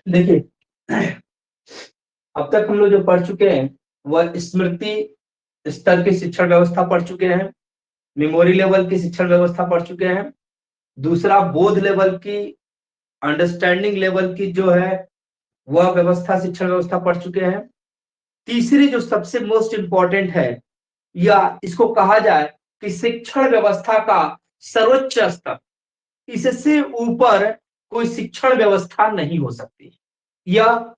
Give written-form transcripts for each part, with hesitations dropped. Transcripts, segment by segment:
देखिए, अब तक हम लोग जो पढ़ चुके हैं वह स्मृति स्तर की शिक्षण व्यवस्था पढ़ चुके हैं, मेमोरी लेवल की शिक्षण व्यवस्था पढ़ चुके हैं, दूसरा बोध लेवल की, अंडरस्टैंडिंग लेवल की जो है वह व्यवस्था शिक्षण व्यवस्था पढ़ चुके हैं। तीसरी जो सबसे मोस्ट इंपॉर्टेंट है, या इसको कहा जाए कि शिक्षण व्यवस्था का सर्वोच्च स्तर, इससे ऊपर कोई शिक्षण व्यवस्था नहीं हो सकती, यह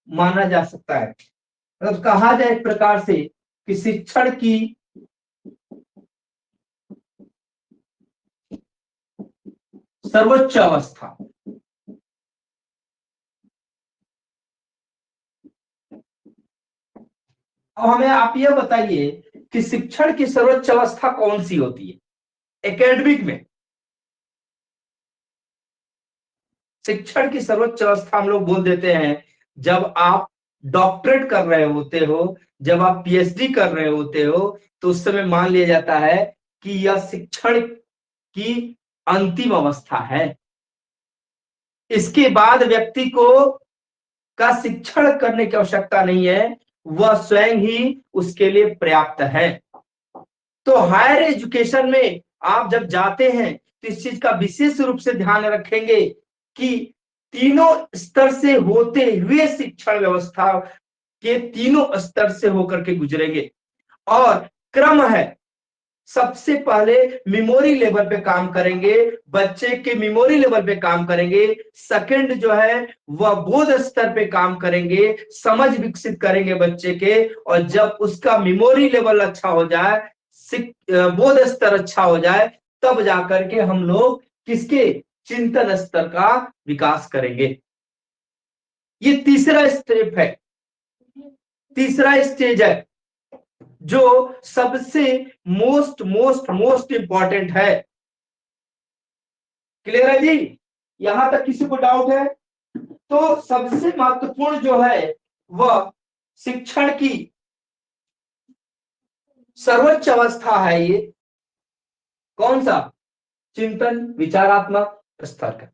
माना जा सकता है। मतलब कहा जाए एक प्रकार से कि शिक्षण की सर्वोच्च अवस्था, अब हमें आप यह बताइए कि शिक्षण की सर्वोच्च अवस्था कौन सी होती है एकेडमिक में। शिक्षण की सर्वोच्च अवस्था हम लोग बोल देते हैं जब आप डॉक्टरेट कर रहे होते हो, जब आप पीएचडी कर रहे होते हो, तो उस समय मान लिया जाता है कि यह शिक्षण की अंतिम अवस्था है। इसके बाद व्यक्ति को का शिक्षण करने की आवश्यकता नहीं है, वह स्वयं ही उसके लिए पर्याप्त है। तो हायर एजुकेशन में आप जब जाते हैं तो इस चीज का विशेष रूप से ध्यान रखेंगे कि तीनों स्तर से होते हुए शिक्षण व्यवस्था के तीनों स्तर से होकर के गुजरेंगे। और क्रम है, सबसे पहले मेमोरी लेवल पे काम करेंगे, बच्चे के मेमोरी लेवल पे काम करेंगे। सेकंड जो है वह बोध स्तर पे काम करेंगे, समझ विकसित करेंगे बच्चे के। और जब उसका मेमोरी लेवल अच्छा हो जाए, बोध स्तर अच्छा हो जाए, तब जाकर के हम लोग किसके चिंतन स्तर का विकास करेंगे। ये तीसरा स्टेप है, तीसरा स्टेज है जो सबसे मोस्ट मोस्ट मोस्ट इंपॉर्टेंट है। क्लियर है जी? यहां तक किसी को डाउट है? तो सबसे महत्वपूर्ण जो है वह शिक्षण की सर्वोच्च अवस्था है। ये कौन सा? चिंतन विचारात्मक स्तर का।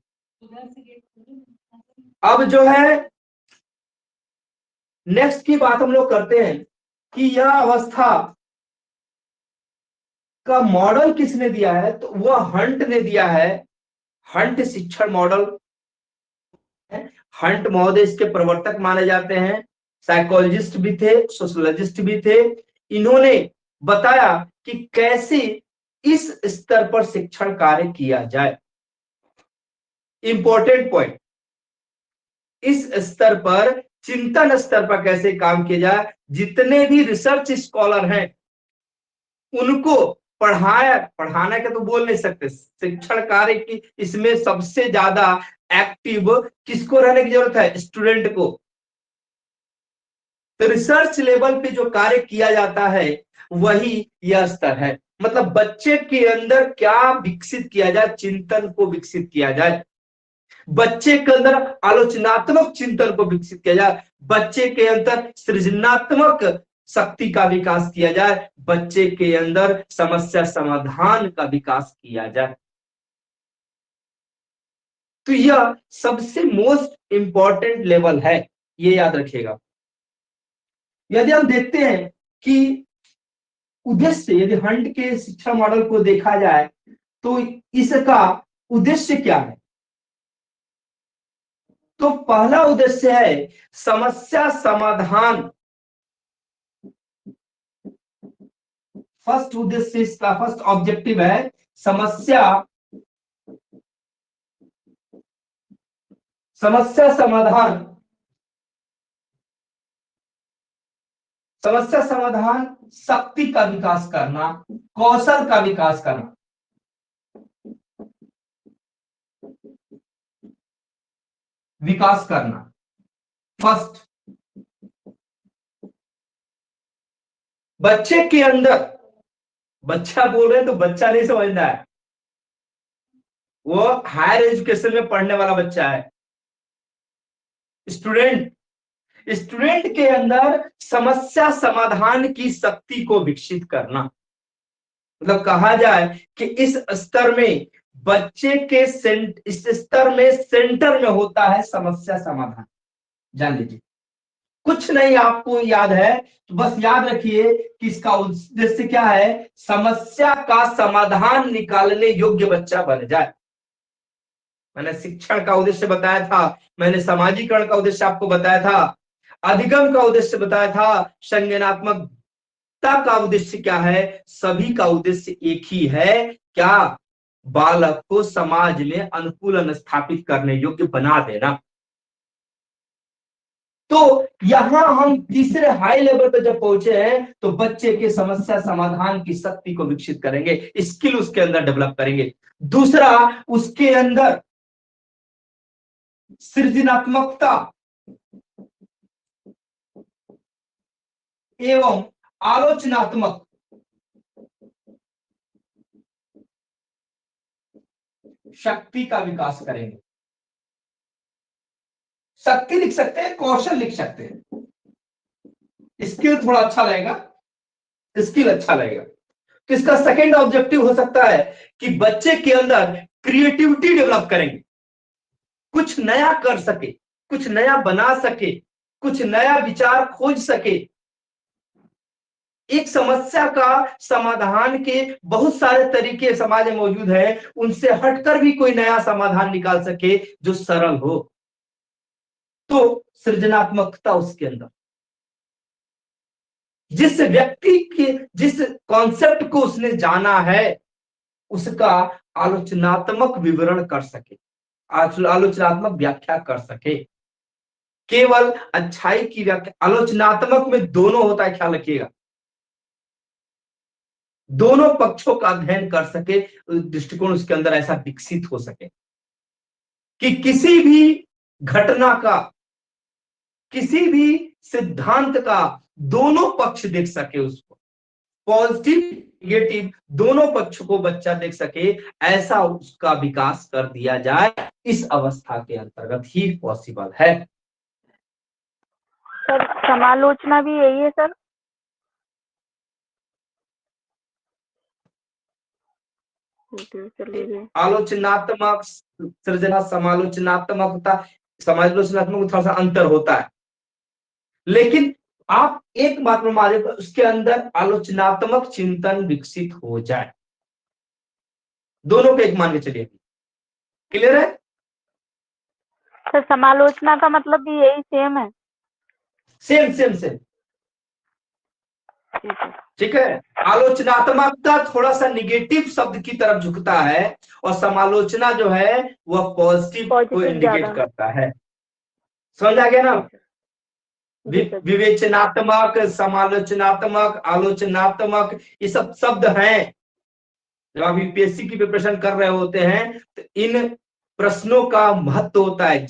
अब जो है नेक्स्ट की बात हम लोग करते हैं कि यह अवस्था का मॉडल किसने दिया है, तो वह हंट ने दिया है। हंट शिक्षण मॉडल, हंट महोदय इसके प्रवर्तक माने जाते हैं। साइकोलॉजिस्ट भी थे, सोशोलॉजिस्ट भी थे। इन्होंने बताया कि कैसे इस स्तर पर शिक्षण कार्य किया जाए। इंपॉर्टेंट पॉइंट, इस स्तर पर चिंतन स्तर पर कैसे काम किया जाए। जितने भी रिसर्च स्कॉलर हैं उनको पढ़ाना का तो बोल नहीं सकते, शिक्षण कार्य की इसमें सबसे ज्यादा एक्टिव किसको रहने की जरूरत है? स्टूडेंट को। तो रिसर्च लेवल पे जो कार्य किया जाता है वही यह स्तर है। मतलब बच्चे के अंदर क्या विकसित किया जाए, चिंतन को विकसित किया जाए, बच्चे के अंदर आलोचनात्मक चिंतन को विकसित किया जाए, बच्चे के अंदर सृजनात्मक शक्ति का विकास किया जाए, बच्चे के अंदर समस्या समाधान का विकास किया जाए। तो यह सबसे मोस्ट इंपॉर्टेंट लेवल है, ये याद रखिएगा। यदि हम देखते हैं कि उद्देश्य, यदि हंट के शिक्षा मॉडल को देखा जाए तो इसका उद्देश्य क्या है, तो पहला उद्देश्य है समस्या समाधान। फर्स्ट उद्देश्य, इसका फर्स्ट ऑब्जेक्टिव है समस्या समाधान, समस्या समाधान शक्ति का विकास करना, कौशल का विकास करना। विकास करना फर्स्ट। बच्चे के अंदर, बच्चा बोल रहे हैं तो बच्चा नहीं समझना है, वो हायर एजुकेशन में पढ़ने वाला बच्चा है, स्टूडेंट। स्टूडेंट के अंदर समस्या समाधान की शक्ति को विकसित करना। मतलब कहा जाए कि इस स्तर में बच्चे के इस स्तर में सेंटर में होता है समस्या समाधान। जान लीजिए। कुछ नहीं आपको याद है तो बस याद रखिए कि इसका उद्देश्य क्या है, समस्या का समाधान निकालने योग्य बच्चा बन जाए। मैंने शिक्षण का उद्देश्य बताया था, मैंने समाजीकरण का उद्देश्य आपको बताया था, अधिगम का उद्देश्य बताया था, संज्ञानात्मकता का उद्देश्य क्या है, सभी का उद्देश्य एक ही है, क्या, बालक को समाज में अनुकूलन स्थापित करने योग्य बना देना। तो यहां हम तीसरे हाई लेवल पे जब पहुंचे हैं तो बच्चे के समस्या समाधान की शक्ति को विकसित करेंगे, स्किल उसके अंदर डेवलप करेंगे। दूसरा, उसके अंदर सृजनात्मकता एवं आलोचनात्मक शक्ति का विकास करेंगे। शक्ति लिख सकते हैं, कौशल लिख सकते हैं, स्किल थोड़ा अच्छा लगेगा, स्किल अच्छा लगेगा। तो इसका सेकेंड ऑब्जेक्टिव हो सकता है कि बच्चे के अंदर क्रिएटिविटी डेवलप करेंगे, कुछ नया कर सके, कुछ नया बना सके, कुछ नया विचार खोज सके। एक समस्या का समाधान के बहुत सारे तरीके समाज में मौजूद हैं, उनसे हटकर भी कोई नया समाधान निकाल सके जो सरल हो। तो सृजनात्मकता उसके अंदर, जिस व्यक्ति के जिस कॉन्सेप्ट को उसने जाना है उसका आलोचनात्मक विवरण कर सके, आलोचनात्मक व्याख्या कर सके। केवल अच्छाई की व्याख्या, आलोचनात्मक में दोनों होता है, ख्याल रखिएगा, दोनों पक्षों का अध्ययन कर सके, दृष्टिकोण उसके अंदर ऐसा विकसित हो सके कि किसी भी घटना का, किसी भी सिद्धांत का दोनों पक्ष देख सके, उसको पॉजिटिव नेगेटिव दोनों पक्ष को बच्चा देख सके, ऐसा उसका विकास कर दिया जाए, इस अवस्था के अंतर्गत ही पॉसिबल है। सर समालोचना भी यही है सर? आलोचनात्मक सृजना समालोचनात्मकता, समालोचनात्मक थोड़ा सा अंतर होता है, लेकिन आप एक बात में मान लीजिए उसके अंदर आलोचनात्मक चिंतन विकसित हो जाए, दोनों को एक मान के चलिए। क्लियर है सर? समालोचना का मतलब भी यही सेम है? सेम सेम सेम, ठीक है। आलोचनात्मकता थोड़ा सा निगेटिव शब्द की तरफ झुकता है और समालोचना जो है वह पॉजिटिव को इंडिकेट करता है। समझ आ गया ना? विवेचनात्मक, समालोचनात्मक, आलोचनात्मक, ये सब शब्द हैं। जब आप यूपीएससी की प्रिपरेशन कर रहे होते हैं तो इन प्रश्नों का महत्व होता है।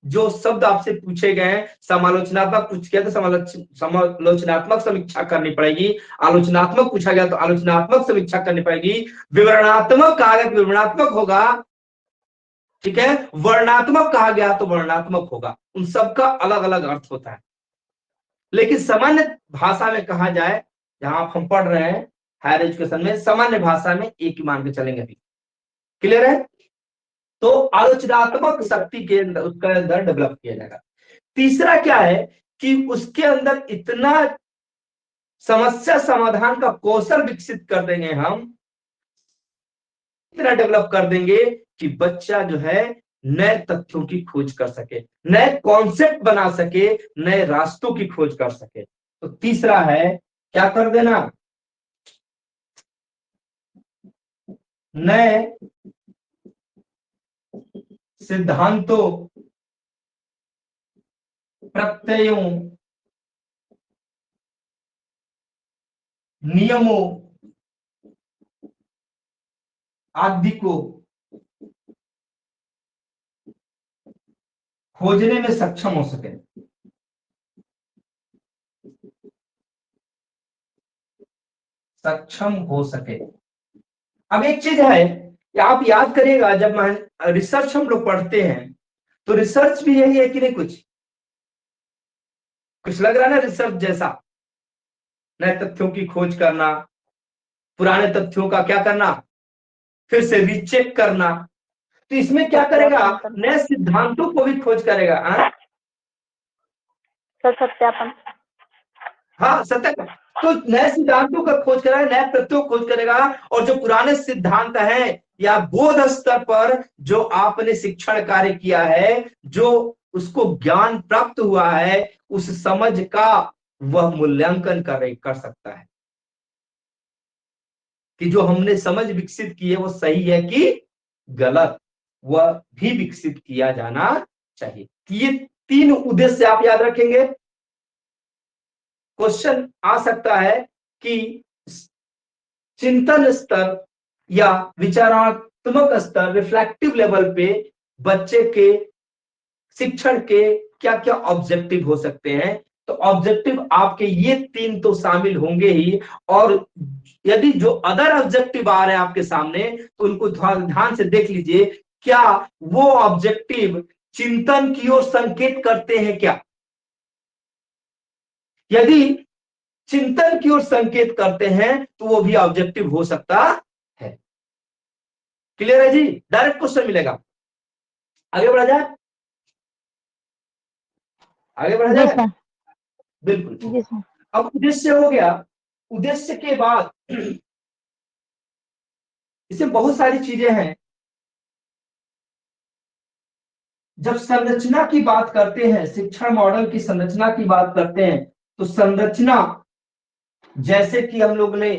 जो शब्द आपसे पूछे गए हैं, समालोचनात्मक पूछ गया तो समालोचनात्मक समीक्षा करनी पड़ेगी, आलोचनात्मक पूछा गया तो आलोचनात्मक समीक्षा करनी पड़ेगी, विवरणात्मक कहा गया तो विवरणात्मक होगा, ठीक है, वर्णात्मक कहा गया तो वर्णात्मक होगा। उन सबका अलग अलग अर्थ होता है, लेकिन सामान्य भाषा में कहा जाए, जहां हम पढ़ रहे हैं हायर एजुकेशन में, सामान्य भाषा में एक ही मान के चलेंगे अभी। क्लियर है? तो आलोचनात्मक शक्ति के अंदर उसके अंदर डेवलप किया जाएगा। तीसरा क्या है कि उसके अंदर इतना समस्या समाधान का कौशल विकसित कर देंगे हम, इतना डेवलप कर देंगे कि बच्चा जो है नए तथ्यों की खोज कर सके, नए कॉन्सेप्ट बना सके, नए रास्तों की खोज कर सके। तो तीसरा है क्या कर देना, नए सिद्धांतों, प्रत्ययों, नियमों आदि को खोजने में सक्षम हो सके। सक्षम हो सके। अब एक चीज है कि आप याद करिएगा, जब रिसर्च हम लोग पढ़ते हैं तो रिसर्च भी यही है कि नहीं, कुछ लग रहा है ना रिसर्च जैसा, नए तथ्यों की खोज करना, पुराने तथ्यों का क्या करना, फिर से रीचेक करना। तो इसमें क्या करेगा, नए सिद्धांतों को भी खोज करेगा। सर सत्यापन। हाँ, सत्यापन। तो नए सिद्धांतों का खोज करेगा, नए तथ्यों को खोज करेगा, और जो पुराने सिद्धांत हैं या बोध स्तर पर जो आपने शिक्षण कार्य किया है, जो उसको ज्ञान प्राप्त हुआ है, उस समझ का वह मूल्यांकन कर सकता है कि जो हमने समझ विकसित की है वो सही है कि गलत, वह भी विकसित किया जाना चाहिए। ये 3 उद्देश्य आप याद रखेंगे। क्वेश्चन आ सकता है कि चिंतन स्तर या विचारात्मक स्तर, रिफ्लेक्टिव लेवल पे बच्चे के शिक्षण के क्या क्या ऑब्जेक्टिव हो सकते हैं। तो ऑब्जेक्टिव आपके ये 3 तो शामिल होंगे ही, और यदि जो अदर ऑब्जेक्टिव आ रहे हैं आपके सामने तो उनको ध्यान से देख लीजिए, क्या वो ऑब्जेक्टिव चिंतन की ओर संकेत करते हैं क्या। यदि चिंतन की ओर संकेत करते हैं तो वो भी ऑब्जेक्टिव हो सकता है। क्लियर है जी? डायरेक्ट क्वेश्चन मिलेगा। आगे बढ़ा जाए, आगे बढ़ा जी जाए। सर। बिल्कुल। जी सर। अब उद्देश्य हो गया। उद्देश्य के बाद इसमें बहुत सारी चीजें हैं। जब संरचना की बात करते हैं, शिक्षण मॉडल की संरचना की बात करते हैं, तो संरचना जैसे कि हम लोग ने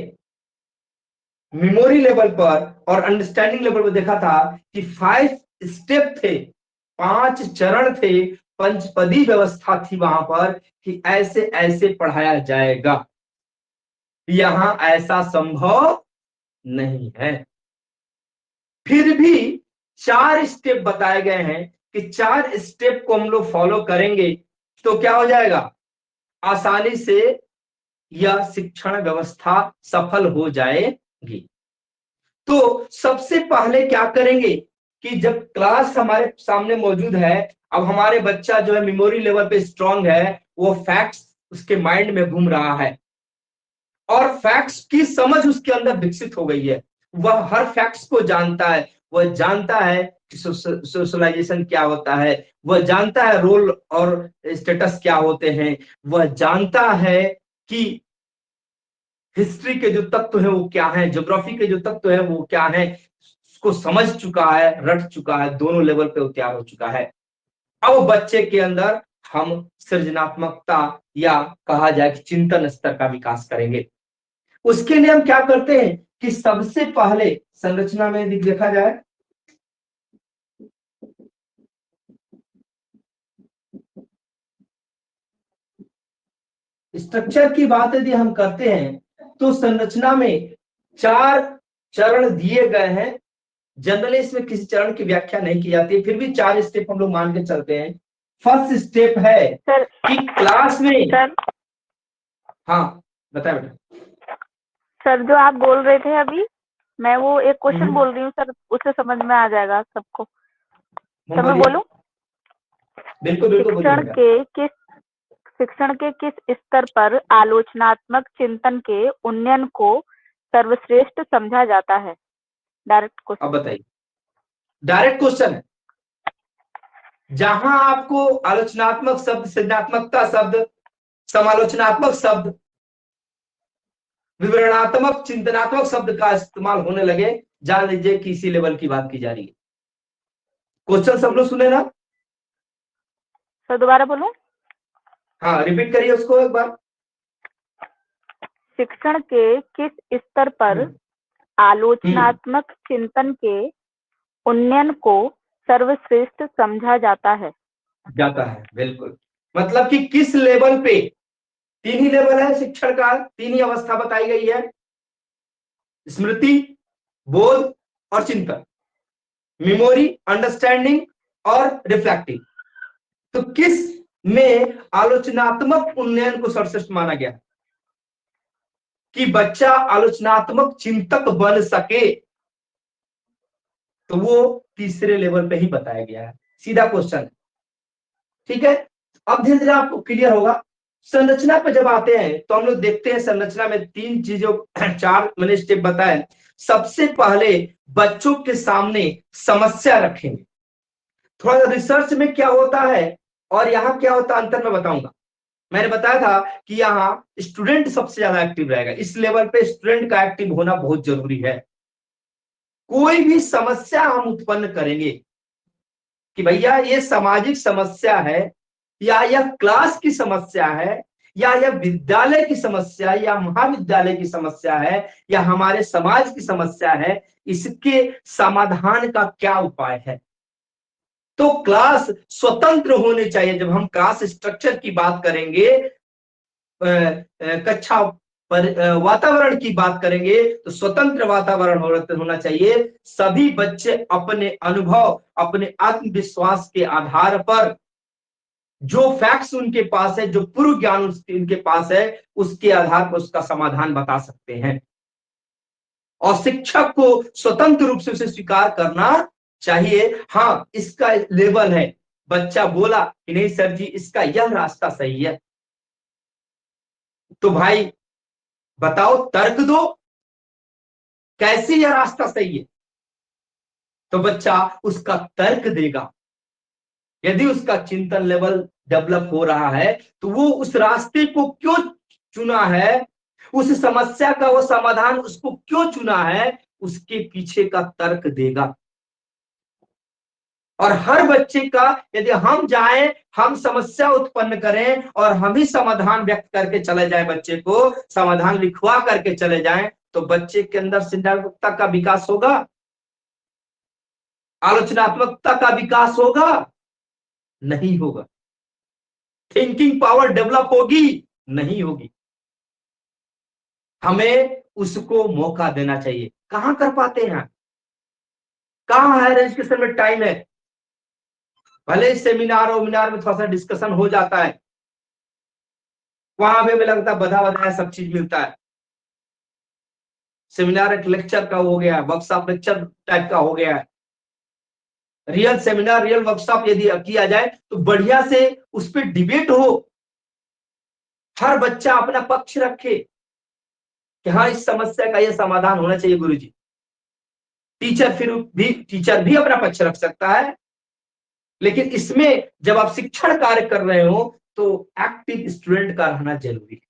मेमोरी लेवल पर और अंडरस्टैंडिंग लेवल पर देखा था कि 5 स्टेप थे, 5 चरण थे, पंचपदी व्यवस्था थी वहां पर कि ऐसे ऐसे पढ़ाया जाएगा। यहां ऐसा संभव नहीं है। फिर भी 4 स्टेप बताए गए हैं कि 4 स्टेप को हम लोग फॉलो करेंगे तो क्या हो जाएगा, आसानी से यह शिक्षण व्यवस्था सफल हो जाएगी। तो सबसे पहले क्या करेंगे कि जब क्लास हमारे सामने मौजूद है, अब हमारे बच्चा जो है मेमोरी लेवल पे स्ट्रांग है, वो फैक्ट्स उसके माइंड में घूम रहा है और फैक्ट्स की समझ उसके अंदर विकसित हो गई है। वह हर फैक्ट्स को जानता है। वह जानता है कि सोशलाइजेशन क्या होता है, वह जानता है रोल और स्टेटस क्या होते हैं, वह जानता है कि हिस्ट्री के जो तत्व है वो क्या है, ज्योग्राफी के जो तत्व है वो क्या है, उसको समझ चुका है, रट चुका है, दोनों लेवल पे वो तैयार हो चुका है। अब बच्चे के अंदर हम सृजनात्मकता या कहा जाए कि चिंतन स्तर का विकास करेंगे। उसके लिए हम क्या करते हैं कि सबसे पहले संरचना में यदि देखा जाए, स्ट्रक्चर की बात यदि हम करते हैं तो संरचना में 4 चरण दिए गए हैं। जनरली इसमें किसी चरण की व्याख्या नहीं की जाती है, फिर भी 4 स्टेप हम लोग मान के चलते हैं। फर्स्ट स्टेप है सर कि क्लास में, सर हाँ बताए बेटा। सर जो आप बोल रहे थे अभी, मैं वो एक क्वेश्चन बोल रही हूँ सर, उससे समझ में आ जाएगा सबको। सर मैं बोलूं? बिल्कुल बिल्कुल बोलिए। शिक्षण के किस स्तर पर आलोचनात्मक चिंतन के उन्नयन को सर्वश्रेष्ठ समझा जाता है? Direct question. अब बताइए, डायरेक्ट क्वेश्चन है। जहां आपको आलोचनात्मक शब्द, सृजनात्मकता शब्द, समालोचनात्मक शब्द, विवरणात्मक चिंतनात्मक शब्द का इस्तेमाल होने लगे, जान लीजिए कि इसी लेवल की बात की जा रही है। क्वेश्चन सब लोग सुने ना? सर दोबारा बोलूं? हाँ रिपीट करिए उसको एक बार। शिक्षण के किस स्तर पर आलोचनात्मक चिंतन के उन्नयन को सर्वश्रेष्ठ समझा जाता है? बिल्कुल। मतलब कि किस लेवल पे, 3 ही लेवल है शिक्षण का, 3 ही अवस्था बताई गई है, स्मृति, बोध और चिंतन, मेमोरी, अंडरस्टैंडिंग और रिफ्लेक्टिव। तो किस में आलोचनात्मक उन्नयन को सर्वश्रेष्ठ माना गया कि बच्चा आलोचनात्मक चिंतक बन सके, तो वो तीसरे लेवल पे ही बताया गया है। सीधा क्वेश्चन है, ठीक है। अब धीरे धीरे आपको क्लियर होगा। संरचना पे जब आते हैं तो हम लोग देखते हैं संरचना में 3 चीजों 4 मैंने स्टेप बताए। सबसे पहले बच्चों के सामने समस्या रखेंगे। थोड़ा रिसर्च में क्या होता है और यहां क्या होता है अंतर मैं बताऊंगा। मैंने बताया था कि यहाँ स्टूडेंट सबसे ज्यादा एक्टिव रहेगा, इस लेवल पे स्टूडेंट का एक्टिव होना बहुत जरूरी है। कोई भी समस्या हम उत्पन्न करेंगे कि भैया ये सामाजिक समस्या है, या यह क्लास की समस्या है, या यह विद्यालय की समस्या या महाविद्यालय की समस्या है, या हमारे समाज की समस्या है, इसके समाधान का क्या उपाय है। तो क्लास स्वतंत्र होने चाहिए। जब हम क्लास स्ट्रक्चर की बात करेंगे, कक्षा पर वातावरण की बात करेंगे, तो स्वतंत्र वातावरण होना चाहिए। सभी बच्चे अपने अनुभव, अपने आत्मविश्वास के आधार पर, जो फैक्ट्स उनके पास है, जो पूर्व ज्ञान उनके पास है, उसके आधार पर उसका समाधान बता सकते हैं। और शिक्षक को स्वतंत्र रूप से उसे स्वीकार करना चाहिए। हाँ, इसका लेवल है, बच्चा बोला कि नहीं सर जी इसका यह रास्ता सही है, तो भाई बताओ, तर्क दो कैसे यह रास्ता सही है। तो बच्चा उसका तर्क देगा। यदि उसका चिंतन लेवल डेवलप हो रहा है, तो वो उस रास्ते को क्यों चुना है, उस समस्या का वो समाधान उसको क्यों चुना है, उसके पीछे का तर्क देगा। और हर बच्चे का, यदि हम जाएं, हम समस्या उत्पन्न करें और हम ही समाधान व्यक्त करके चले जाएं, बच्चे को समाधान लिखवा करके चले जाएं, तो बच्चे के अंदर सृजनात्मकता का विकास होगा, आलोचनात्मकता का विकास होगा? नहीं होगा। थिंकिंग पावर डेवलप होगी? नहीं होगी। हमें उसको मौका देना चाहिए। कहां कर पाते हैं? कहां हायर एजुकेशन में टाइम है? भले सेमिनार और मिनार में थोड़ा सा डिस्कशन हो जाता है, वहां पे हमें लगता है बधा बधाया सब चीज मिलता है। सेमिनार एक लेक्चर का हो गया, वर्कशॉप लेक्चर टाइप का हो गया है। रियल सेमिनार, रियल वर्कशॉप यदि किया जाए तो बढ़िया से उस पर डिबेट हो, हर बच्चा अपना पक्ष रखे कि हाँ इस समस्या का यह समाधान होना चाहिए गुरुजी। टीचर भी अपना पक्ष रख सकता है, लेकिन इसमें जब आप शिक्षण कार्य कर रहे हो तो एक्टिव स्टूडेंट का रहना जरूरी है।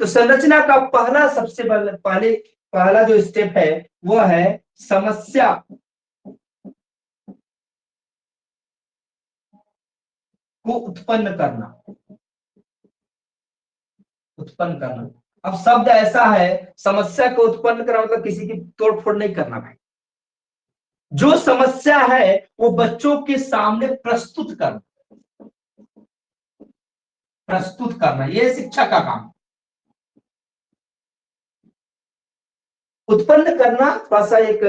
तो संरचना का सबसे पहला जो स्टेप है वह है समस्या को उत्पन्न करना। अब शब्द ऐसा है, समस्या को उत्पन्न करना मतलब किसी की तोड़फोड़ नहीं करना भाई। जो समस्या है वो बच्चों के सामने प्रस्तुत करना, ये शिक्षक का काम। उत्पन्न करना थोड़ा सा एक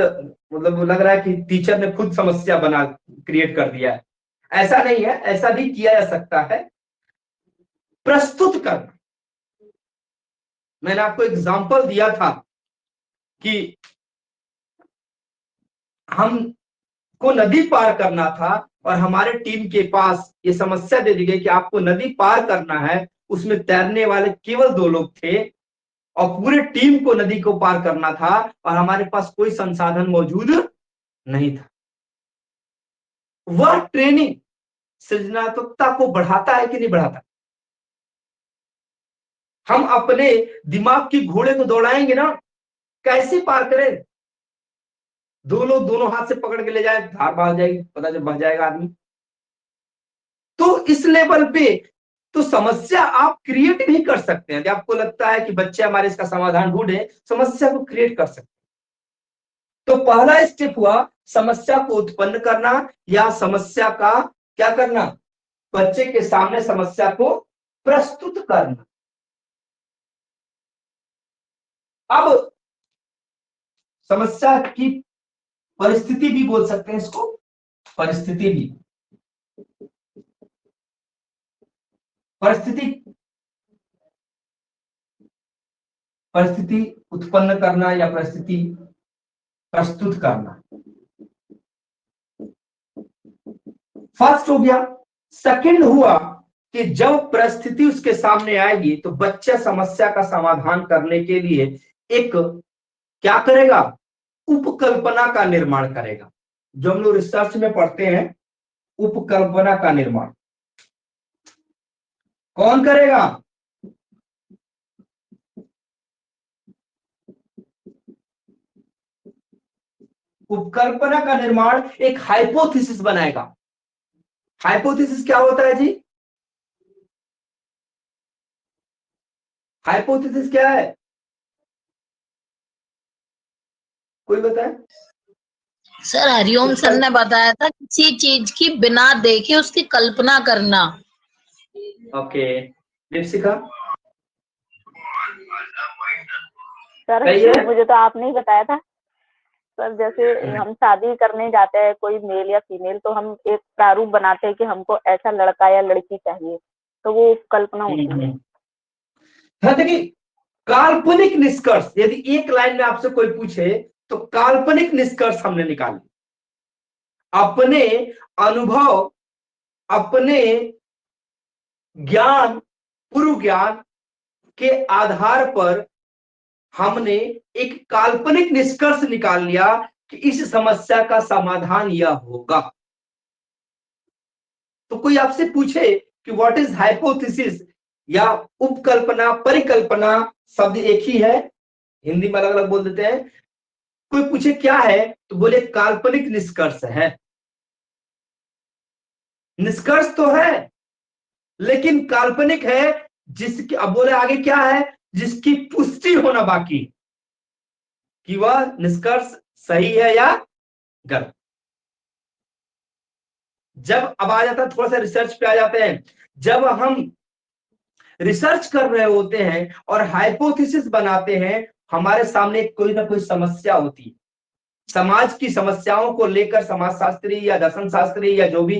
मतलब लग रहा है कि टीचर ने खुद समस्या बना क्रिएट कर दिया है, ऐसा नहीं है, ऐसा भी किया जा सकता है। प्रस्तुत करना, मैंने आपको एग्जांपल दिया था कि हमको नदी पार करना था और हमारे टीम के पास ये समस्या दे दी गई कि आपको नदी पार करना है। उसमें तैरने वाले केवल 2 लोग थे और पूरे टीम को नदी को पार करना था और हमारे पास कोई संसाधन मौजूद नहीं था। वह ट्रेनिंग सृजनात्मकता को बढ़ाता है कि नहीं बढ़ाता? हम अपने दिमाग की घोड़े को दौड़ाएंगे ना, कैसे पार करें? 2 लोग दोनों हाथ से पकड़ के ले जाए, धार बह जाएगी, पता जब बह जाएगा आदमी। तो इस लेवल पे तो समस्या आप क्रिएट भी कर सकते हैं। यदि आपको लगता है कि बच्चे हमारे इसका समाधान ढूंढे, समस्या को क्रिएट कर सकते हैं। तो पहला स्टेप हुआ समस्या को उत्पन्न करना या समस्या का क्या करना, बच्चे के सामने समस्या को प्रस्तुत करना। अब समस्या की परिस्थिति भी बोल सकते हैं इसको, परिस्थिति उत्पन्न करना या परिस्थिति प्रस्तुत करना, फर्स्ट हो गया। सेकंड हुआ कि जब परिस्थिति उसके सामने आएगी तो बच्चा समस्या का समाधान करने के लिए एक क्या करेगा, उपकल्पना का निर्माण करेगा। जो हम लोग रिसर्च में पढ़ते हैं, उपकल्पना का निर्माण। कौन करेगा? उपकल्पना का निर्माण एक हाइपोथेसिस बनाएगा। हाइपोथेसिस क्या होता है जी? हाइपोथेसिस क्या है, कोई बताए? सर हरिओम सर ने बताया था किसी चीज की बिना देखे उसकी कल्पना करना। ओके, दीपशिखा? सर सही है। मुझे तो आपने ही बताया था सर। जैसे हम शादी करने जाते हैं कोई मेल या फीमेल, तो हम एक प्रारूप बनाते हैं कि हमको ऐसा लड़का या लड़की चाहिए, तो वो कल्पना होती है। हाँ देखिए, काल्पनिक निष्कर्ष, यदि एक लाइन में आपसे कोई पूछे तो काल्पनिक निष्कर्ष हमने निकाले अपने अनुभव, अपने ज्ञान, पूर्व ज्ञान के आधार पर हमने एक काल्पनिक निष्कर्ष निकाल लिया कि इस समस्या का समाधान यह होगा। तो कोई आपसे पूछे कि व्हाट इज हाइपोथेसिस या उपकल्पना, परिकल्पना, शब्द एक ही है, हिंदी में अलग अलग बोल देते हैं। कोई पूछे क्या है तो बोले काल्पनिक निष्कर्ष है। निष्कर्ष तो है लेकिन काल्पनिक है, जिसकी, अब बोले आगे क्या है, जिसकी पुष्टि होना बाकी, कि वह निष्कर्ष सही है या गलत। जब अब आ जाता है, थोड़ा सा रिसर्च पे आ जाते हैं। जब हम रिसर्च कर रहे होते हैं और हाइपोथेसिस बनाते हैं, हमारे सामने कोई ना कोई समस्या होती है। समाज की समस्याओं को लेकर समाजशास्त्री या दर्शन शास्त्री या जो भी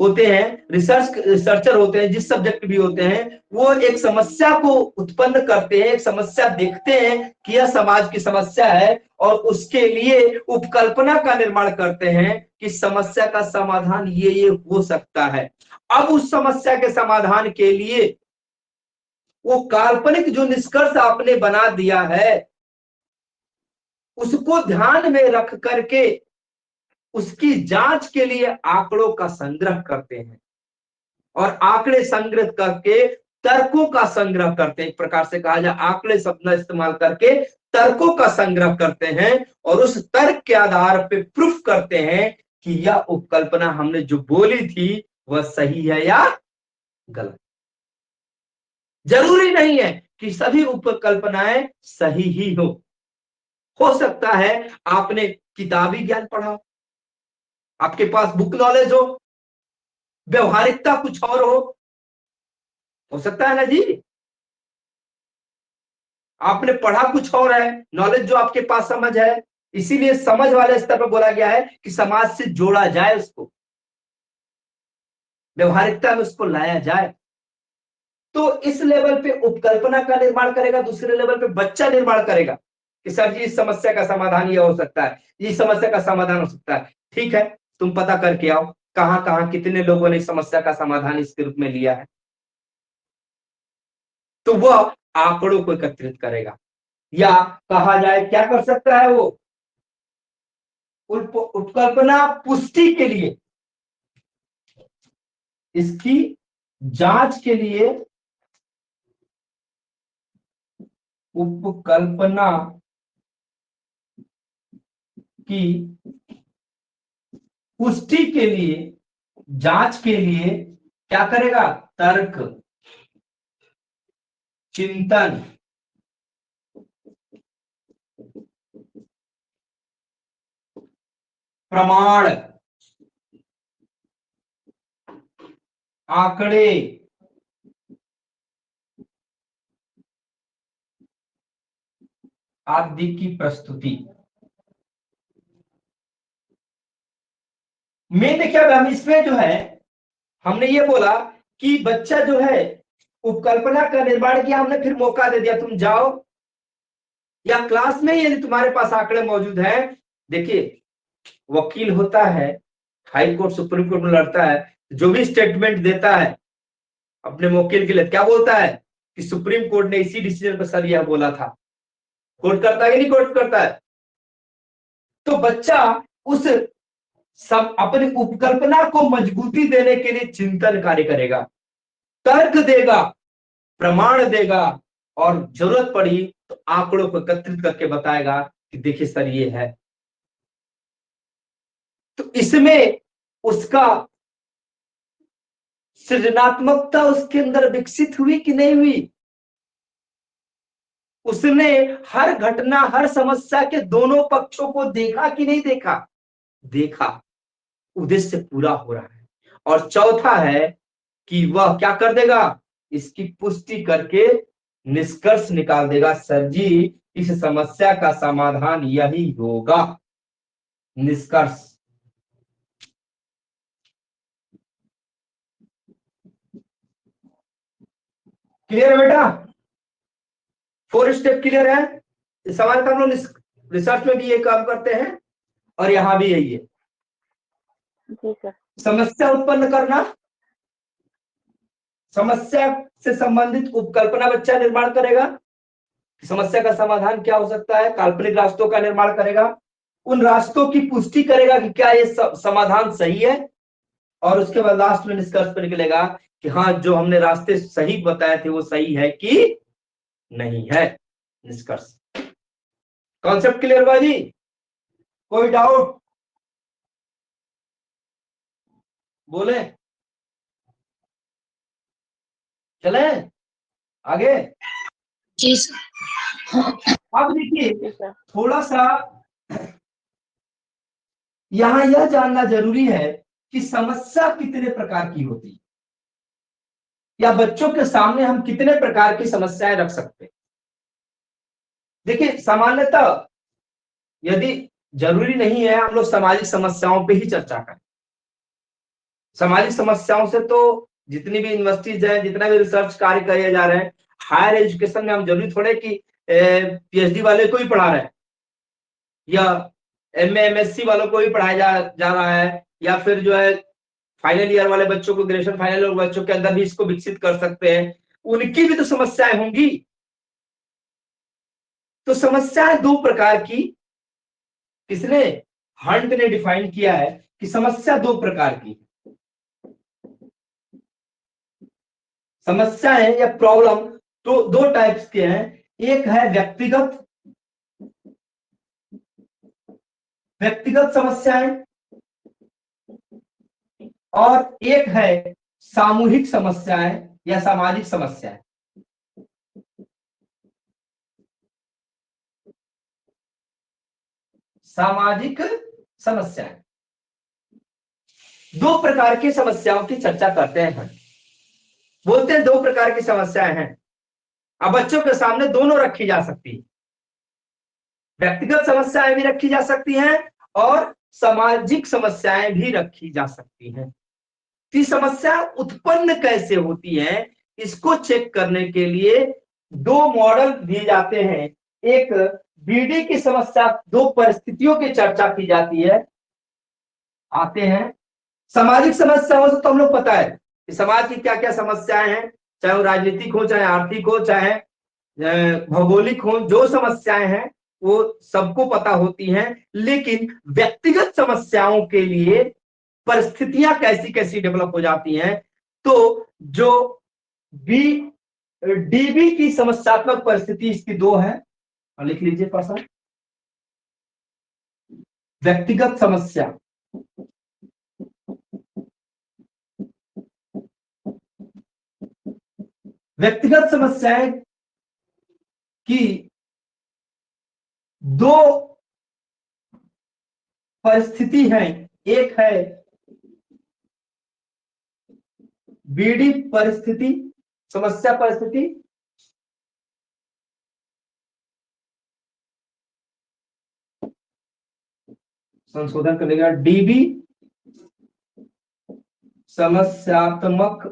होते हैं, रिसर्चर होते हैं, जिस सब्जेक्ट भी होते हैं, वो एक समस्या को उत्पन्न करते हैं, एक समस्या देखते हैं कि यह समाज की समस्या है और उसके लिए उपकल्पना का निर्माण करते हैं कि समस्या का समाधान ये हो सकता है। अब उस समस्या के समाधान के लिए वो काल्पनिक जो निष्कर्ष आपने बना दिया है उसको ध्यान में रख करके उसकी जांच के लिए आंकड़ों का संग्रह करते हैं और आंकड़े संग्रह करके तर्कों का संग्रह करते हैं। एक प्रकार से कहा जाए, आंकड़े शब्द इस्तेमाल करके तर्कों का संग्रह करते हैं और उस तर्क के आधार पे प्रूफ करते हैं कि यह उपकल्पना हमने जो बोली थी वह सही है या गलत। जरूरी नहीं है कि सभी उपकल्पनाएं सही ही हो सकता है आपने किताबी ज्ञान पढ़ा, आपके पास बुक नॉलेज हो, व्यवहारिकता कुछ और हो सकता है ना जी। आपने पढ़ा कुछ और है, नॉलेज जो आपके पास समझ है, इसीलिए समझ वाले स्तर पर बोला गया है कि समाज से जोड़ा जाए, उसको व्यवहारिकता में उसको लाया जाए। तो इस लेवल पे उपकल्पना का निर्माण करेगा, दूसरे लेवल पे बच्चा निर्माण करेगा कि सर जी इस समस्या का समाधान ये हो सकता है, इस समस्या का समाधान हो सकता है। ठीक है, तुम पता करके आओ कहां कहां कितने लोगों ने इस समस्या का समाधान इसके रूप में लिया है। तो वह आंकड़ों को एकत्रित करेगा, या कहा जाए क्या कर सकता है वो, उपकल्पना पुष्टि के लिए, इसकी जांच के लिए उपकल्पना की पुष्टि के लिए, जांच के लिए क्या करेगा, तर्क, चिंतन, प्रमाण, आंकड़े, आदि की प्रस्तुति। मेन देखिए, अब हम इसमें जो है हमने ये बोला कि बच्चा जो है उपकल्पना का निर्माण किया, हमने फिर मौका दे दिया तुम जाओ, या क्लास में यदि तुम्हारे पास आंकड़े मौजूद हैं। देखिए, वकील होता है, हाई कोर्ट सुप्रीम कोर्ट में लड़ता है, जो भी स्टेटमेंट देता है अपने वकील के लिए क्या बोलता है कि सुप्रीम कोर्ट ने इसी डिसीजन पर सर यह बोला था। कोर्ट करता है कि नहीं कोर्ट करता है? तो बच्चा उस सब अपनी उपकल्पना को मजबूती देने के लिए चिंतन कार्य करेगा। तर्क देगा, प्रमाण देगा, और जरूरत पड़ी तो आंकड़ों को एकत्रित करके बताएगा कि देखिए सर ये है। तो इसमें उसका सृजनात्मकता उसके अंदर विकसित हुई कि नहीं हुई? उसने हर घटना, हर समस्या के दोनों पक्षों को देखा कि नहीं देखा? देखा। उद्देश्य पूरा हो रहा है। और चौथा है कि वह क्या कर देगा? इसकी पुष्टि करके निष्कर्ष निकाल देगा, सर जी इस समस्या का समाधान यही होगा। निष्कर्ष। क्लियर है बेटा? 4 स्टेप क्लियर है? सामान्यतः हम लोग रिसर्च में भी ये काम करते हैं और यहां भी यही है। जी सर। समस्या उत्पन्न करना, समस्या से संबंधित उपकल्पना बच्चा निर्माण करेगा, समस्या का समाधान क्या हो सकता है, काल्पनिक रास्तों का निर्माण करेगा, उन रास्तों की पुष्टि करेगा कि क्या ये समाधान सही है, और उसके बाद लास्ट में निष्कर्ष पर निकलेगा कि हाँ जो हमने रास्ते सही बताए थे वो सही है कि नहीं है। निष्कर्ष। कॉन्सेप्ट क्लियर हुआ जी? कोई डाउट? बोले, चले आगे। जी सर। अब देखिए जी सर। थोड़ा सा यहां यह जानना जरूरी है कि समस्या कितने प्रकार की होती है, या बच्चों के सामने हम कितने प्रकार की समस्याएं रख सकते हैं। देखिए सामान्यतः यदि जरूरी नहीं है हम लोग सामाजिक समस्याओं पे ही चर्चा करें। सामाजिक समस्याओं से तो जितनी भी यूनिवर्सिटीज है, जितना भी रिसर्च कार्य किए जा रहे हैं, हायर एजुकेशन में हम जरूरी थोड़े कि पीएचडी वाले को ही पढ़ा रहे हैं या एमए एमएससी वालों को ही पढ़ाया जा रहा है, या फिर जो है फाइनल ईयर वाले बच्चों को, ग्रेजुएशन फाइनल ईयर बच्चों के अंदर भी इसको विकसित कर सकते हैं। उनकी भी तो समस्याएं होंगी। तो समस्याएं दो प्रकार की, किसने? हंट ने डिफाइन किया है कि समस्या दो प्रकार की। समस्याएं या प्रॉब्लम तो दो टाइप्स के हैं। एक है व्यक्तिगत समस्याएं, और एक है सामूहिक समस्याएं या सामाजिक समस्याएं। सामाजिक समस्याएं, दो प्रकार की समस्याओं की चर्चा करते हैं। बोलते हैं दो प्रकार की समस्याएं हैं। अब बच्चों के सामने दोनों रखी जा सकती है, व्यक्तिगत समस्याएं भी रखी जा सकती हैं और सामाजिक समस्याएं भी रखी जा सकती हैं। कि समस्या उत्पन्न कैसे होती है इसको चेक करने के लिए दो मॉडल दिए जाते हैं। एक बीडी की समस्या, दो परिस्थितियों की चर्चा की जाती है, आते हैं। सामाजिक समस्याओं से तो हम लोग पता है कि समाज की क्या क्या समस्याएं हैं, चाहे वो राजनीतिक हो, चाहे आर्थिक हो, चाहे भौगोलिक हो, जो समस्याएं हैं वो सबको पता होती हैं। लेकिन व्यक्तिगत समस्याओं के लिए परिस्थितियां कैसी कैसी डेवलप हो जाती हैं। तो जो डीबी की समस्यात्मक परिस्थिति इसकी दो है, और लिख लीजिए पर्सन। व्यक्तिगत समस्या, व्यक्तिगत समस्याएं की दो परिस्थिति है। एक है बीडी परिस्थिति, समस्या परिस्थिति, संशोधन करेगा, डीबी समस्यात्मक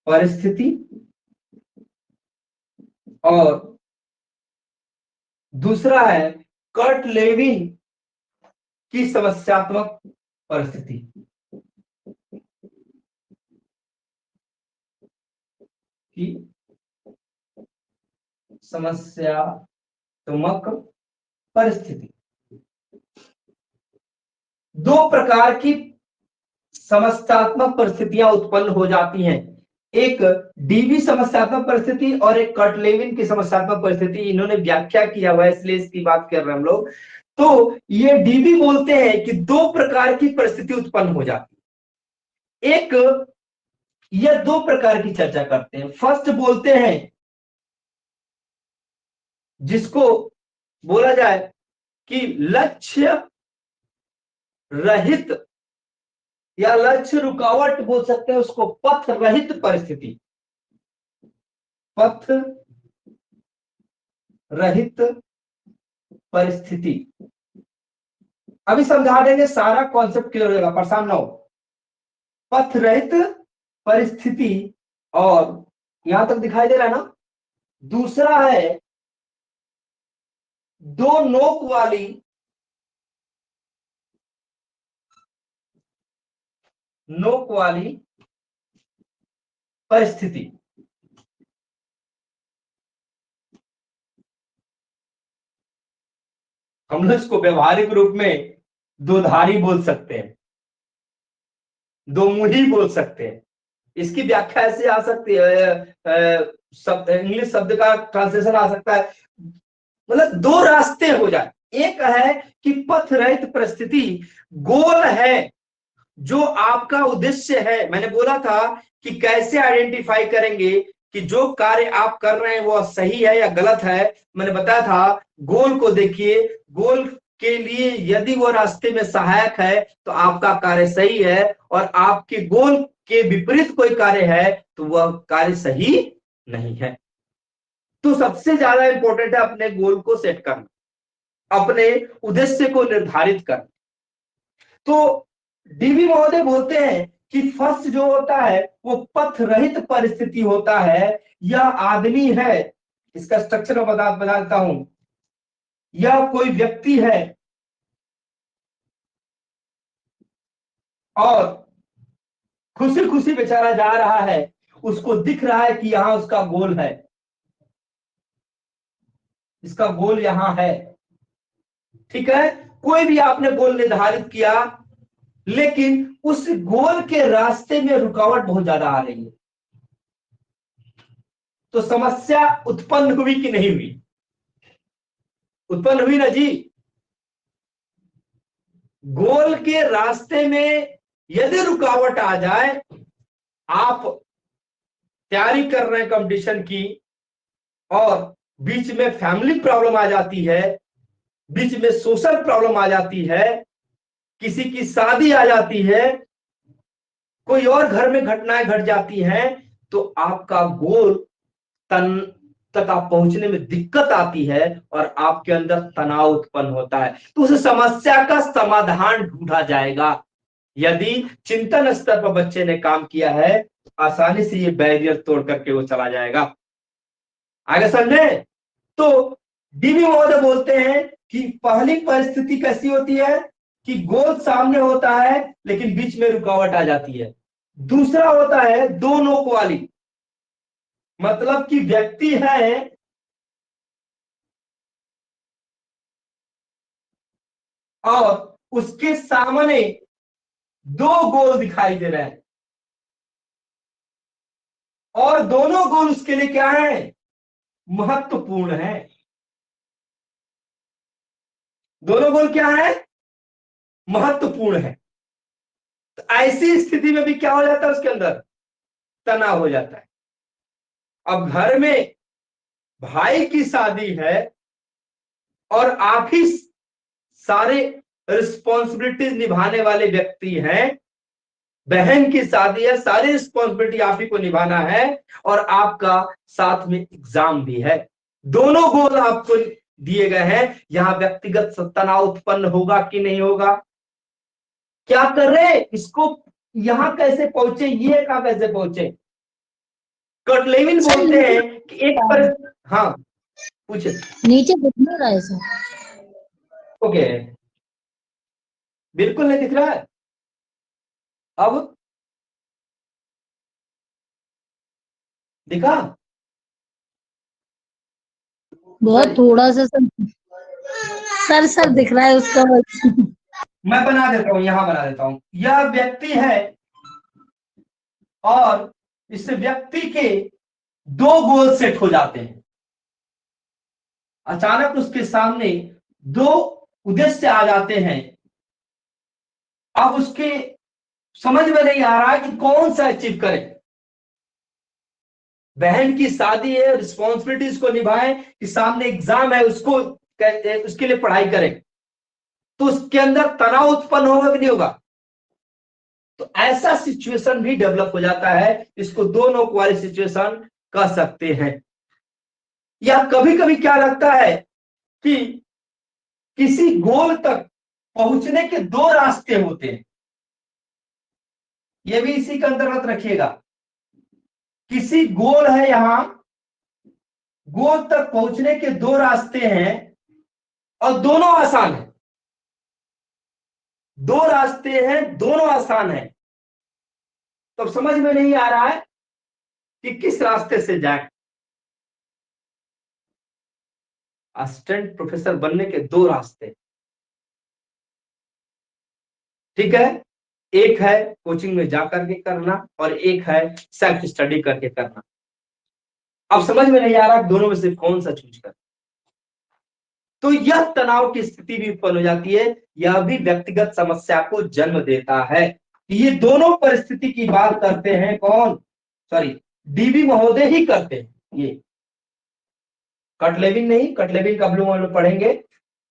परिस्थिति, और दूसरा है कर्ट लेविन की समस्यात्मक परिस्थिति। की समस्यात्मक परिस्थिति, दो प्रकार की समस्यात्मक परिस्थितियां उत्पन्न हो जाती हैं। एक डीबी समस्यात्मक परिस्थिति और एक कर्टलेविन की समस्यात्मक परिस्थिति, इन्होंने व्याख्या किया हुआ है, इसलिए इसकी बात कर रहे हैं हम लोग। तो ये डीबी बोलते हैं कि दो प्रकार की परिस्थिति उत्पन्न हो जाती है। एक, यह दो प्रकार की चर्चा करते हैं। फर्स्ट बोलते हैं जिसको बोला जाए कि लक्ष्य रहित या लक्ष्य रुकावट बोल सकते हैं उसको, पथ रहित परिस्थिति, पथ रहित परिस्थिति। अभी समझा देंगे, सारा कॉन्सेप्ट क्लियर हो जाएगा, परेशान ना हो। पथ रहित परिस्थिति, और यहां तक दिखाई दे रहा है ना। दूसरा है दो नोक वाली परिस्थिति। हम लोग इसको व्यवहारिक रूप में दो धारी बोल सकते हैं, दो मुही बोल सकते हैं। इसकी व्याख्या ऐसे आ सकती है, शब्द इंग्लिश शब्द का ट्रांसलेशन आ सकता है, मतलब दो रास्ते हो जाए। एक है कि पथ रहित परिस्थिति, गोल है जो आपका उद्देश्य है। मैंने बोला था कि कैसे आइडेंटिफाई करेंगे कि जो कार्य आप कर रहे हैं वो सही है या गलत है। मैंने बताया था गोल को देखिए, गोल के लिए यदि वो रास्ते में सहायक है तो आपका कार्य सही है, और आपके गोल के विपरीत कोई कार्य है तो वह कार्य सही नहीं है। तो सबसे ज्यादा इंपॉर्टेंट है अपने गोल को सेट करना, अपने उद्देश्य को निर्धारित करना। तो डीवी महोदय बोलते हैं कि फर्स्ट जो होता है वो पथ रहित परिस्थिति होता है। यह आदमी है, इसका स्ट्रक्चर मैं बताता हूं। यह कोई व्यक्ति है और खुशी खुशी बेचारा जा रहा है, उसको दिख रहा है कि यहां उसका गोल है, इसका गोल यहां है, ठीक है। कोई भी आपने गोल निर्धारित किया, लेकिन उस गोल के रास्ते में रुकावट बहुत ज्यादा आ रही है, तो समस्या उत्पन्न हुई कि नहीं हुई? उत्पन्न हुई ना जी। गोल के रास्ते में यदि रुकावट आ जाए, आप तैयारी कर रहे हैं कंपटीशन की और बीच में फैमिली प्रॉब्लम आ जाती है, बीच में सोशल प्रॉब्लम आ जाती है, किसी की शादी आ जाती है, कोई और घर में घटनाएं घट जाती हैं, तो आपका गोल तक आप पहुंचने में दिक्कत आती है और आपके अंदर तनाव उत्पन्न होता है। तो उस समस्या का समाधान ढूंढा जाएगा। यदि चिंतन स्तर पर बच्चे ने काम किया है, आसानी से ये बैरियर तोड़ करके वो चला जाएगा। आगे समझे? तो डीवी महोदय बोलते हैं कि पहली परिस्थिति कैसी होती है कि गोल सामने होता है लेकिन बीच में रुकावट आ जाती है। दूसरा होता है दो नोक वाली, मतलब कि व्यक्ति है और उसके सामने दो गोल दिखाई दे रहे हैं और दोनों गोल उसके लिए क्या है? महत्वपूर्ण है। दोनों गोल क्या है? महत्वपूर्ण है। तो ऐसी स्थिति में भी क्या हो जाता है? उसके अंदर तनाव हो जाता है। अब घर में भाई की शादी है और आप ही सारे रिस्पॉन्सिबिलिटीज निभाने वाले व्यक्ति हैं। बहन की शादी है, सारी रिस्पॉन्सिबिलिटी आप ही को निभाना है और आपका साथ में एग्जाम भी है। दोनों गोल आपको दिए गए हैं। यहां व्यक्तिगत तनाव उत्पन्न होगा कि नहीं होगा? क्या कर रहे इसको, यहां कैसे पहुंचे, ये कहां कैसे पहुंचे? कर्टलेविन बोलते हैं कि एक पर, हाँ पूछे। नीचे दिख नहीं रहा है सर। ओके, बिल्कुल नहीं दिख रहा है। अब दिखा? बहुत थोड़ा सा सर, सर दिख रहा है उसका। मैं बना देता हूं, यहां बना देता हूं। यह व्यक्ति है और इस व्यक्ति के 2 गोल सेट हो जाते हैं। अचानक उसके सामने 2 उद्देश्य आ जाते हैं। अब उसके समझ में नहीं आ रहा है कि कौन सा अचीव करे। बहन की शादी है, रिस्पॉन्सिबिलिटीज को निभाएं, कि सामने एग्जाम है, उसके लिए पढ़ाई करें, तो उसके अंदर तनाव उत्पन्न होगा कि नहीं होगा। तो ऐसा सिचुएशन भी डेवलप हो जाता है। इसको 2 नोक वाली सिचुएशन कह सकते हैं। या कभी कभी क्या लगता है कि किसी गोल तक पहुंचने के 2 रास्ते होते हैं। यह भी इसी के अंतर्गत रखिएगा। किसी गोल है, यहां गोल तक पहुंचने के 2 रास्ते हैं और दोनों आसान है। 2 रास्ते हैं, दोनों आसान है। तो समझ में नहीं आ रहा है कि किस रास्ते से जाए। असिस्टेंट प्रोफेसर बनने के 2 रास्ते, ठीक है। एक है कोचिंग में जाकर के करना और एक है सेल्फ स्टडी करके करना। अब समझ में नहीं आ रहा दोनों में से कौन सा चूज कर। तो यह तनाव की स्थिति भी उत्पन्न हो जाती है। यह भी व्यक्तिगत समस्या को जन्म देता है। ये दोनों परिस्थिति की बात करते हैं कौन, सॉरी, डीबी महोदय ही करते हैं। ये कटलेविन नहीं, कटलेविन का ब्लू में पढ़ेंगे,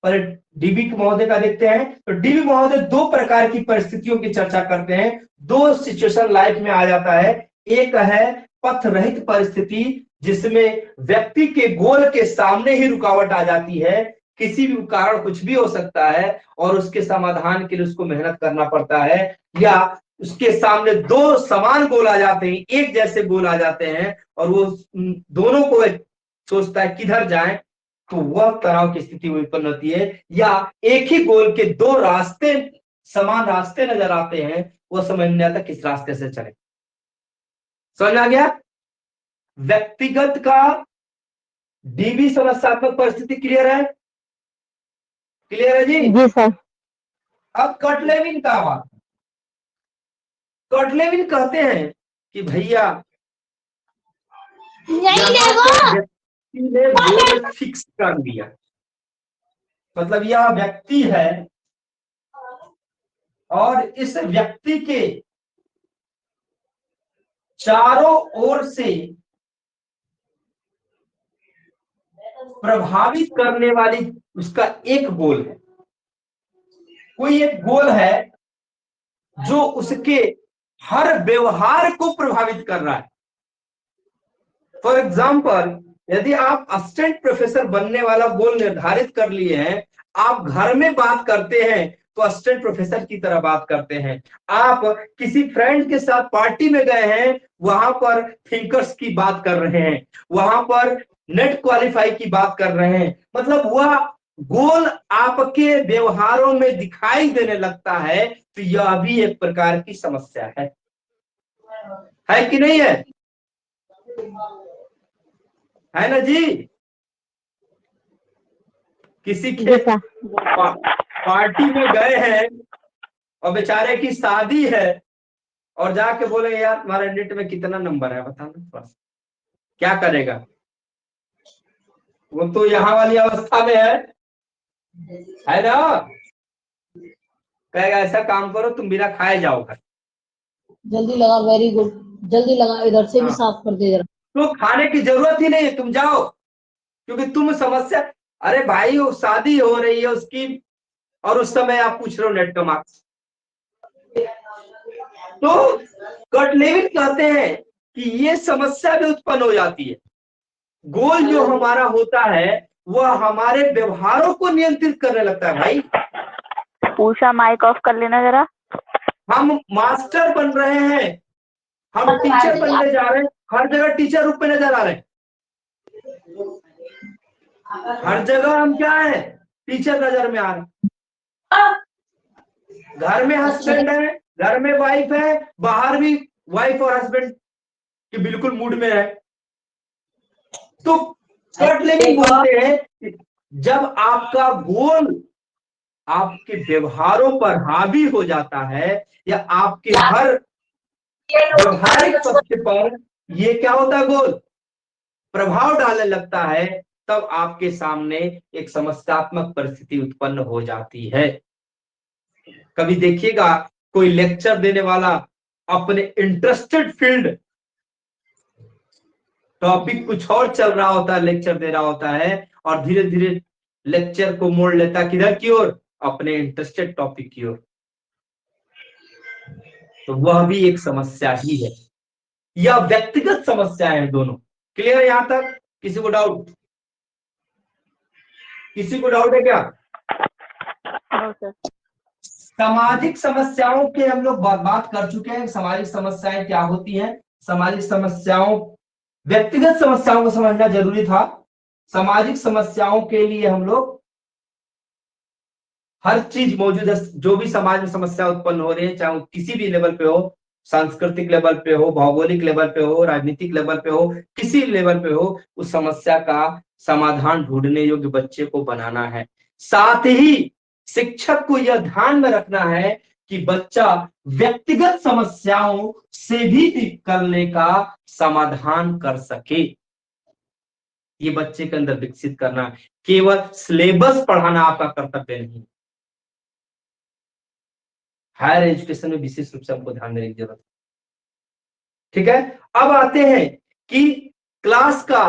पर डीबी महोदय का देखते हैं। तो डीबी महोदय 2 प्रकार की परिस्थितियों की चर्चा करते हैं। 2 सिचुएशन लाइफ में आ जाता है। एक है पथ रहित परिस्थिति, जिसमें व्यक्ति के गोल के सामने ही रुकावट आ जाती है। किसी भी कारण कुछ भी हो सकता है और उसके समाधान के लिए उसको मेहनत करना पड़ता है। या उसके सामने 2 समान गोल आ जाते हैं, एक जैसे गोल आ जाते हैं और वो दोनों को सोचता है किधर जाए, तो वह तनाव की स्थिति उत्पन्न होती है। या एक ही गोल के 2 रास्ते, समान रास्ते नजर आते हैं, वह समझ नहीं आता किस रास्ते से चले। समझ आ गया। व्यक्तिगत का डीबी समस्यात्मक परिस्थिति क्लियर है, क्लियर है जी? जी सर। अब कटलेविन का बात। कटलेविन कहते हैं कि भैया व्यक्ति ने गोल फिक्स कर दिया, मतलब यह व्यक्ति है और इस व्यक्ति के चारों ओर से प्रभावित करने वाली उसका एक गोल है। कोई एक गोल है जो उसके हर व्यवहार को प्रभावित कर रहा है। फॉर एग्जाम्पल, यदि आप असिस्टेंट प्रोफेसर बनने वाला गोल निर्धारित कर लिए हैं, आप घर में बात करते हैं तो असिस्टेंट प्रोफेसर की तरह बात करते हैं। आप किसी फ्रेंड के साथ पार्टी में गए हैं, वहां पर थिंकर्स की बात कर रहे हैं, वहां पर नेट क्वालिफाई की बात कर रहे हैं। मतलब वह गोल आपके व्यवहारों में दिखाई देने लगता है। तो यह भी एक प्रकार की समस्या है कि नहीं है? है ना जी? किसी के पार्टी में गए हैं और बेचारे की शादी है और जाके बोले यार तुम्हारे नेट में कितना नंबर है बताना थोड़ा, क्या करेगा? वो तो यहाँ वाली अवस्था में है ना, कहेगा ऐसा काम करो तुम बिना खाए जाओ घर। जल्दी लगा, वेरी गुड, जल्दी लगा, इधर से भी साफ कर दे जरा। तो खाने की जरूरत ही नहीं है, तुम जाओ, क्योंकि तुम समस्या। अरे भाई वो शादी हो रही है उसकी और उस समय आप पूछ रहे हो नेट का मार्क्स। तो कटलेविन कहते हैं कि ये समस्या भी उत्पन्न हो जाती है। गोल जो हमारा होता है वह हमारे व्यवहारों को नियंत्रित करने लगता है। भाई पूछा, माइक ऑफ कर लेना जरा। हम मास्टर बन रहे हैं, हम टीचर बनने जा रहे हैं, हर जगह टीचर रूप में नजर आ रहे हैं। हर जगह हम क्या है, टीचर नजर में आ रहे हैं। घर में हस्बैंड है, घर में वाइफ है, बाहर भी वाइफ और हस्बैंड के बिल्कुल मूड में है। तो कटलेविन बोलते हैं जब आपका गोल आपके व्यवहारों पर हावी हो जाता है या आपके हर व्यवहारिक पक्ष पर ये क्या होता है गोल प्रभाव डालने लगता है, तब आपके सामने एक समस्यात्मक परिस्थिति उत्पन्न हो जाती है। कभी देखिएगा कोई लेक्चर देने वाला अपने इंटरेस्टेड फील्ड टॉपिक कुछ और चल रहा होता है, लेक्चर दे रहा होता है और धीरे धीरे लेक्चर को मोड़ लेता है किधर की ओर, अपने इंटरेस्टेड टॉपिक की ओर। तो वह भी एक समस्या ही है, या व्यक्तिगत समस्याएं हैं दोनों। क्लियर है यहां तक? किसी को डाउट? किसी को डाउट है क्या? सामाजिक समस्याओं के हम लोग बात कर चुके हैं। सामाजिक समस्याएं क्या होती हैं? सामाजिक समस्याओं, व्यक्तिगत समस्याओं को समझना जरूरी था। सामाजिक समस्याओं के लिए हम लोग हर चीज मौजूद है। जो भी समाज में समस्या उत्पन्न हो रही है, चाहे वो किसी भी लेवल पे हो, सांस्कृतिक लेवल पे हो, भौगोलिक लेवल पे हो, राजनीतिक लेवल पे हो, किसी लेवल पे हो, उस समस्या का समाधान ढूंढने योग्य बच्चे को बनाना है। साथ ही शिक्षक को यह ध्यान में रखना है कि बच्चा व्यक्तिगत समस्याओं से भी निकलने का समाधान कर सके। ये बच्चे के अंदर विकसित करना, केवल सिलेबस पढ़ाना आपका कर्तव्य नहीं। हायर एजुकेशन में विशेष रूप से हमको ध्यान देने की जरूरत है। ठीक है, अब आते हैं कि क्लास का,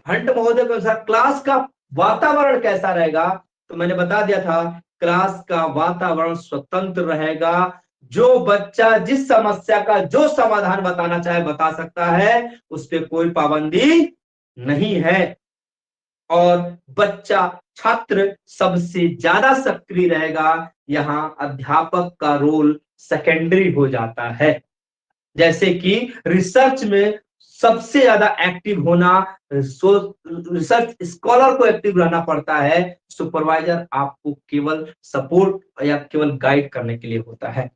हंट महोदय के अनुसार क्लास का वातावरण कैसा रहेगा। तो मैंने बता दिया था, क्लास का वातावरण स्वतंत्र रहेगा। जो बच्चा जिस समस्या का जो समाधान बताना चाहे बता सकता है, उस पर कोई पाबंदी नहीं है। और बच्चा, छात्र सबसे ज्यादा सक्रिय रहेगा। यहाँ अध्यापक का रोल सेकेंडरी हो जाता है। जैसे कि रिसर्च में सबसे ज्यादा एक्टिव होना, रिसर्च स्कॉलर को एक्टिव रहना पड़ता है। सुपरवाइजर आपको केवल सपोर्ट या केवल गाइड करने के लिए होता है,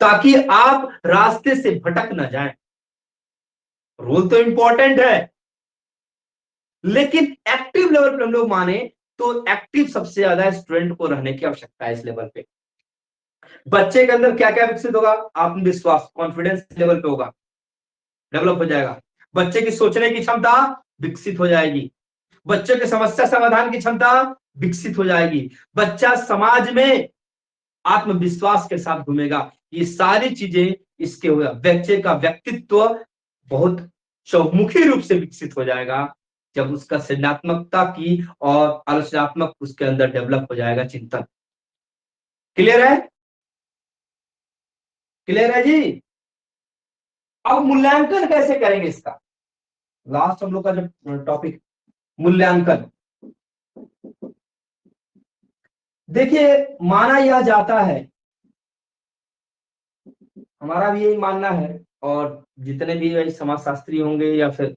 ताकि आप रास्ते से भटक न जाएं। रोल तो इंपॉर्टेंट है, लेकिन एक्टिव लेवल पे हम लोग माने तो एक्टिव सबसे ज्यादा स्टूडेंट को रहने की आवश्यकता है। इस लेवल पे बच्चे के अंदर क्या क्या विकसित होगा? आत्मविश्वास, कॉन्फिडेंस लेवल पे होगा, डेवलप हो जाएगा। बच्चे की सोचने की क्षमता विकसित हो जाएगी। बच्चे की समस्या समाधान की क्षमता विकसित हो जाएगी। बच्चा समाज में आत्मविश्वास के साथ घूमेगा। ये सारी चीजें इसके होगा। बच्चे का व्यक्तित्व बहुत चौमुखी रूप से विकसित हो जाएगा जब उसका सृजनात्मकता की और आलोचनात्मक उसके अंदर डेवलप हो जाएगा चिंतन। क्लियर है? क्लियर है जी? अब मूल्यांकन कैसे करेंगे इसका? लास्ट हम लोग का जो टॉपिक मूल्यांकन, देखिए माना यह जाता है, हमारा भी यही मानना है, और जितने भी समाजशास्त्री होंगे या फिर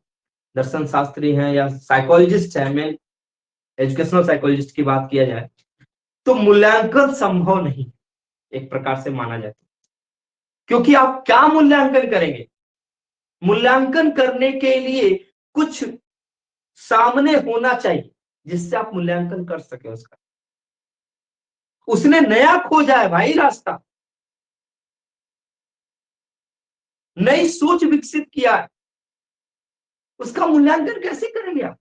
दर्शन शास्त्री हैं या साइकोलॉजिस्ट हैं, मैं एजुकेशनल साइकोलॉजिस्ट की बात किया जाए तो मूल्यांकन संभव नहीं एक प्रकार से माना जाता है। क्योंकि आप क्या मूल्यांकन करेंगे? मूल्यांकन करने के लिए कुछ सामने होना चाहिए जिससे आप मूल्यांकन कर सके उसका। उसने नया खोजा है भाई रास्ता, नई सोच विकसित किया है, उसका मूल्यांकन कैसे करेंगे आप?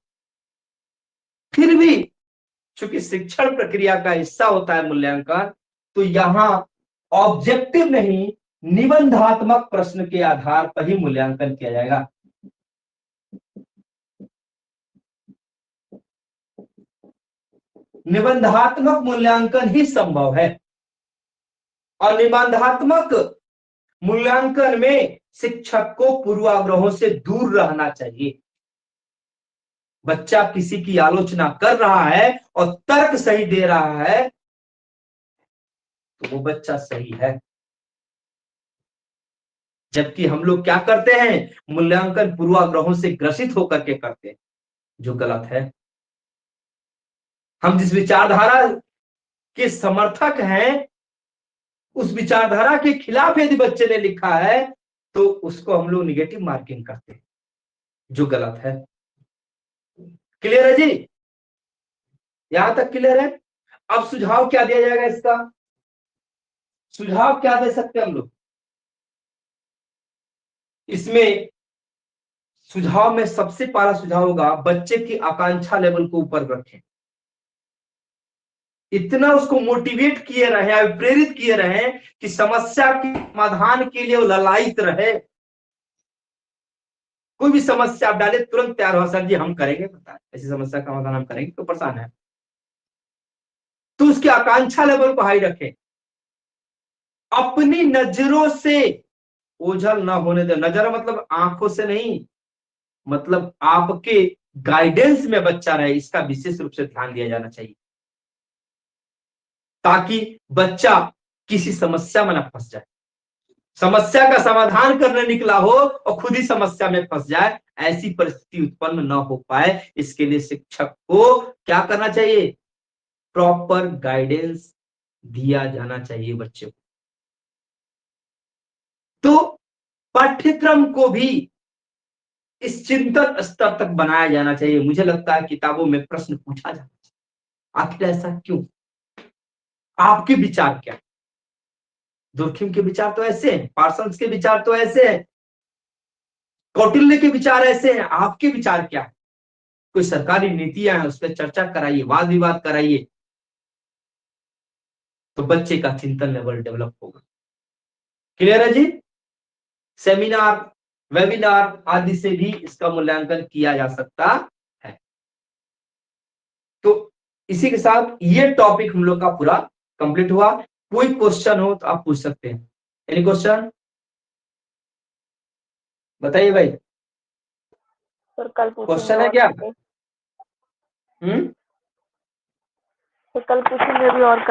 फिर भी चूंकि शिक्षण प्रक्रिया का हिस्सा होता है मूल्यांकन, तो यहां ऑब्जेक्टिव नहीं, निबंधात्मक प्रश्न के आधार पर ही मूल्यांकन किया जाएगा। निबंधात्मक मूल्यांकन ही संभव है, और निबंधात्मक मूल्यांकन में शिक्षक को पूर्वाग्रहों से दूर रहना चाहिए। बच्चा किसी की आलोचना कर रहा है और तर्क सही दे रहा है तो वो बच्चा सही है। जबकि हम लोग क्या करते हैं? मूल्यांकन पूर्वाग्रहों से ग्रसित होकर के करते हैं, जो गलत है। हम जिस विचारधारा के समर्थक हैं, उस विचारधारा के खिलाफ यदि बच्चे ने लिखा है तो उसको हम लोग निगेटिव मार्किंग करते हैं, जो गलत है। क्लियर है जी? यहां तक क्लियर है? अब सुझाव क्या दिया जाएगा इसका? सुझाव क्या दे सकते हैं हम लोग इसमें? सुझाव में सबसे पहला सुझाव होगा, बच्चे की आकांक्षा लेवल को ऊपर रखें। इतना उसको मोटिवेट किए रहे, प्रेरित किए रहे कि समस्या के समाधान के लिए वो ललायित रहे। कोई भी समस्या आप डाले तुरंत तैयार हो, सर जी हम करेंगे, पता है ऐसी समस्या का समाधान हम करेंगे, तो परेशान है। तो उसकी आकांक्षा लेवल को हाई रखें। अपनी नजरों से ओझल ना होने दे। नजर मतलब आंखों से नहीं, मतलब आपके गाइडेंस में बच्चा रहे, इसका विशेष रूप से ध्यान दिया जाना चाहिए, ताकि बच्चा किसी समस्या में ना फंस जाए, समस्या का समाधान करने निकला हो और खुद ही समस्या में फंस जाए, ऐसी परिस्थिति उत्पन्न न हो पाए। इसके लिए शिक्षक को क्या करना चाहिए? प्रॉपर गाइडेंस दिया जाना चाहिए बच्चे को। तो पाठ्यक्रम को भी इस चिंतन स्तर तक बनाया जाना चाहिए। मुझे लगता है किताबों में प्रश्न पूछा जाना चाहिए, आखिर ऐसा क्यों? आपके विचार क्या? जोखिम के विचार तो ऐसे हैं, पार्सन्स के विचार तो ऐसे हैं, कौटिल्य के विचार ऐसे हैं, आपके विचार क्या है? कोई सरकारी नीतियां हैं, उस पर चर्चा कराइए, वाद विवाद कराइए, तो बच्चे का चिंतन लेवल डेवलप होगा। क्लियर है जी? सेमिनार, वेबिनार आदि से भी इसका मूल्यांकन किया जा सकता है। तो इसी के साथ ये टॉपिक हम लोग का पूरा कंप्लीट हुआ। कोई क्वेश्चन हो तो आप पूछ सकते हैं। Any question? बताइए भाई, सर कल पूछेंगे क्वेश्चन है और क्या? तो कल पूछेंगे भी और